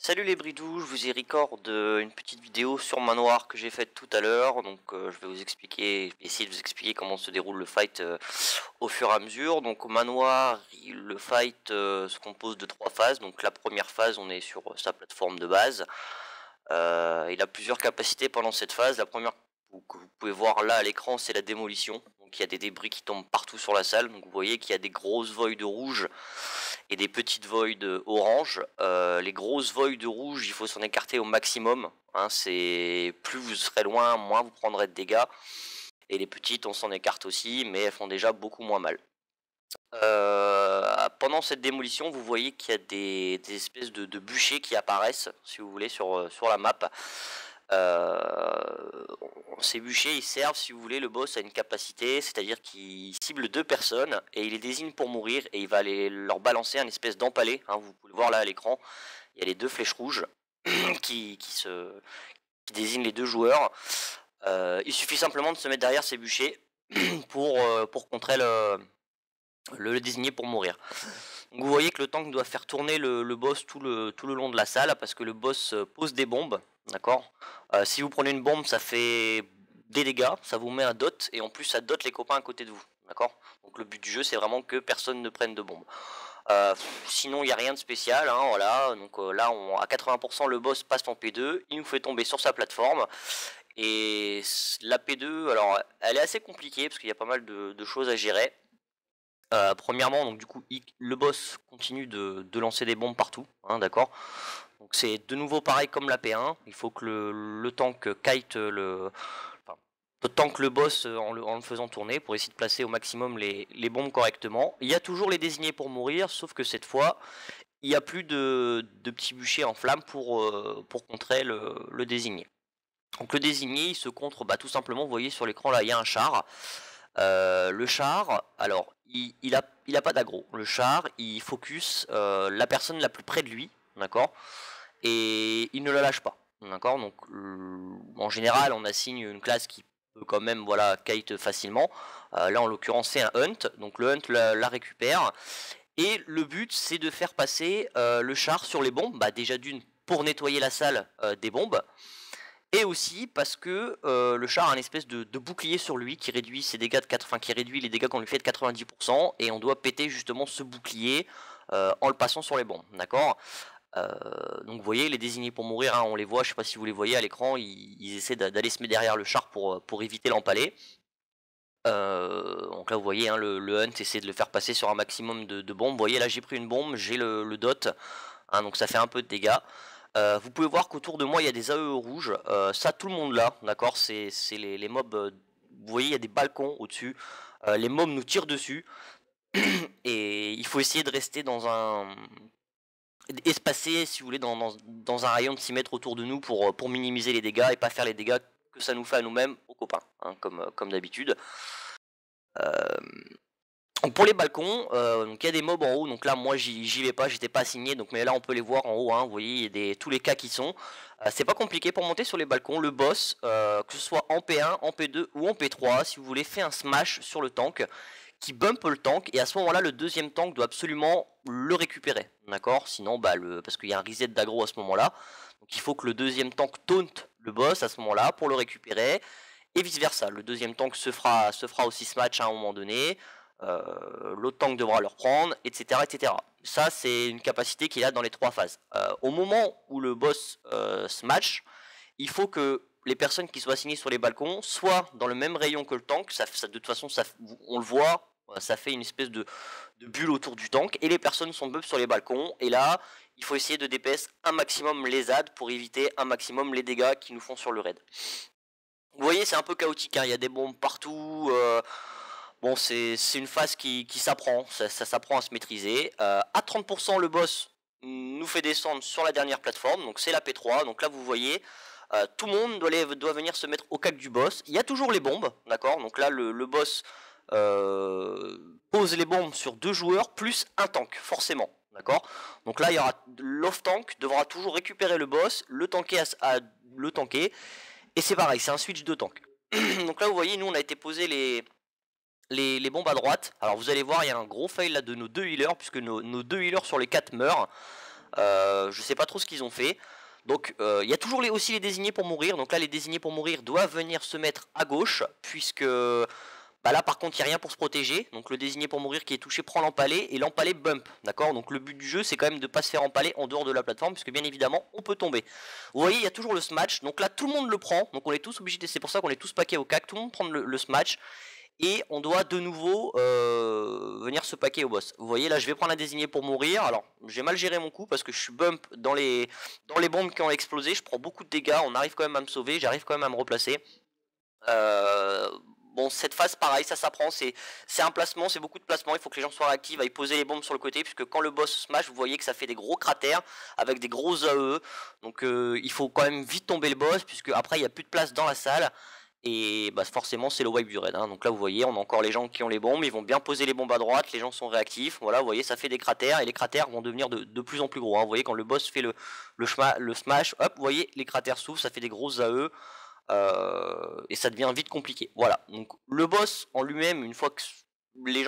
Salut les bridous, je vous ai record une petite vidéo sur Manoir que j'ai faite tout à l'heure. Donc je vais vous expliquer, essayer de vous expliquer comment se déroule le fight au fur et à mesure. Donc au Manoir, le fight se compose de 3 phases. Donc la première phase, on est sur sa plateforme de base. Il a plusieurs capacités pendant cette phase. La première que vous pouvez voir là à l'écran, c'est la démolition. Donc il y a des débris qui tombent partout sur la salle. Donc vous voyez qu'il y a des grosses voids de rouge et des petites voids orange. Les grosses voids de rouge, il faut s'en écarter au maximum. C'est plus vous serez loin, moins vous prendrez de dégâts. Et les petites, on s'en écarte aussi, mais elles font déjà beaucoup moins mal. Pendant cette démolition, vous voyez qu'il y a des espèces de bûchers qui apparaissent, si vous voulez, sur la map. Ces bûchers, ils servent, si vous voulez, le boss a une capacité, c'est-à-dire qu'il cible 2 personnes et il les désigne pour mourir et il va leur balancer un espèce d'empalé. Vous pouvez le voir là à l'écran, il y a les 2 flèches rouges qui désignent les 2 joueurs. Il suffit simplement de se mettre derrière ces bûchers pour contrer le désigner pour mourir. Donc vous voyez que le tank doit faire tourner le boss tout le long de la salle parce que le boss pose des bombes, d'accord. Si vous prenez une bombe, ça fait des dégâts, ça vous met un dot et en plus ça dot les copains à côté de vous, d'accord. Donc le but du jeu c'est vraiment que personne ne prenne de bombe. Sinon il n'y a rien de spécial, voilà. Donc là à 80% le boss passe en P2, il nous fait tomber sur sa plateforme. Et la P2, alors elle est assez compliquée parce qu'il y a pas mal de choses à gérer. Premièrement, donc du coup, le boss continue de lancer des bombes partout, d'accord. Donc c'est de nouveau pareil comme la P1. Il faut que le tank kite tank le boss en le faisant tourner pour essayer de placer au maximum les bombes correctement. Il y a toujours les désignés pour mourir, sauf que cette fois, il n'y a plus de petits bûchers en flammes pour contrer le désigné. Donc le désigné, il se contre tout simplement, vous voyez sur l'écran là, il y a un char. Le char, alors il a pas d'aggro. Le char, il focus la personne la plus près de lui, d'accord, et il ne la lâche pas, d'accord. Donc en général, on assigne une classe qui peut quand même, voilà, kite facilement. Là, en l'occurrence, c'est un hunt. Donc le hunt la récupère. Et le but, c'est de faire passer le char sur les bombes. Déjà d'une pour nettoyer la salle des bombes. Et aussi parce que le char a une espèce de bouclier sur lui qui réduit ses dégâts qui réduit les dégâts qu'on lui fait de 90%, et on doit péter justement ce bouclier en le passant sur les bombes, d'accord. Donc vous voyez les désignés pour mourir, on les voit, je sais pas si vous les voyez à l'écran, ils essaient d'aller se mettre derrière le char pour éviter l'empaler. Donc là vous voyez le hunt essaie de le faire passer sur un maximum de bombes. Vous voyez là j'ai pris une bombe, j'ai le dot, donc ça fait un peu de dégâts. Vous pouvez voir qu'autour de moi il y a des AE rouges, ça tout le monde là, d'accord, c'est les mobs, vous voyez il y a des balcons au-dessus, les mobs nous tirent dessus, et il faut essayer de rester espacé, si vous voulez, dans un rayon de 6 mètres autour de nous pour minimiser les dégâts et pas faire les dégâts que ça nous fait à nous-mêmes, aux copains, comme d'habitude. Donc pour les balcons, donc il y a des mobs en haut, donc là moi j'y vais pas, j'étais pas assigné, donc mais là on peut les voir en haut, vous voyez il y a tous les cas qui sont. C'est pas compliqué pour monter sur les balcons, le boss, que ce soit en P1, en P2 ou en P3, si vous voulez, fait un smash sur le tank, qui bump le tank, et à ce moment-là le deuxième tank doit absolument le récupérer, d'accord. Sinon parce qu'il y a un reset d'aggro à ce moment-là, donc il faut que le deuxième tank taunt le boss à ce moment-là pour le récupérer, et vice versa, le deuxième tank se fera aussi smash à un moment donné. L'autre tank devra le reprendre, etc., etc. Ça c'est une capacité qu'il a dans les 3 phases. Au moment où le boss se match, il faut que les personnes qui soient assignées sur les balcons soient dans le même rayon que le tank. De toute façon on le voit, ça fait une espèce de bulle autour du tank, et les personnes sont buff sur les balcons, et là il faut essayer de DPS un maximum les ZAD pour éviter un maximum les dégâts qu'ils nous font sur le raid. Vous voyez c'est un peu chaotique, il y a des bombes partout. Bon, c'est une phase qui s'apprend, ça s'apprend à se maîtriser. À 30%, le boss nous fait descendre sur la dernière plateforme, donc c'est la P3. Donc là, vous voyez, tout le monde doit venir se mettre au cac du boss. Il y a toujours les bombes, d'accord. Donc là, le boss pose les bombes sur 2 joueurs plus un tank, forcément, d'accord. Donc là, il y aura l'off-tank devra toujours récupérer le boss, le tanker le tanker, et c'est pareil, c'est un switch de tank. Donc là, vous voyez, nous, on a été posé les bombes à droite. Alors vous allez voir, il y a un gros fail là de nos 2 healers, puisque nos 2 healers sur les 4 meurent. Je sais pas trop ce qu'ils ont fait. Donc il y a toujours aussi les désignés pour mourir. Donc là les désignés pour mourir doivent venir se mettre à gauche puisque bah là par contre il n'y a rien pour se protéger. Donc le désigné pour mourir qui est touché prend l'empalé et l'empalé bump. D'accord. Donc le but du jeu c'est quand même de ne pas se faire empaler en dehors de la plateforme puisque bien évidemment on peut tomber. Vous voyez il y a toujours le smash. Donc là tout le monde le prend. Donc on est tous obligés, c'est pour ça qu'on est tous paqués au cac. Tout le monde prend le smash. Et on doit de nouveau venir se paquer au boss. Vous voyez là je vais prendre un désigné pour mourir. Alors j'ai mal géré mon coup parce que je suis bump dans les bombes qui ont explosé. Je prends beaucoup de dégâts, on arrive quand même à me sauver, j'arrive quand même à me replacer. Bon cette phase pareil ça s'apprend, c'est un placement, c'est beaucoup de placements, il faut que les gens soient réactifs à y poser les bombes sur le côté puisque quand le boss smash vous voyez que ça fait des gros cratères avec des gros AE. Donc il faut quand même vite tomber le boss puisque après il n'y a plus de place dans la salle. Et bah forcément c'est le wipe du raid, hein. Donc là vous voyez on a encore les gens qui ont les bombes, ils vont bien poser les bombes à droite, les gens sont réactifs, voilà vous voyez ça fait des cratères et les cratères vont devenir de plus en plus gros, hein. Vous voyez quand le boss fait le smash, hop vous voyez les cratères s'ouvrent, ça fait des grosses AE et ça devient vite compliqué. Voilà, donc le boss en lui-même une fois que les gens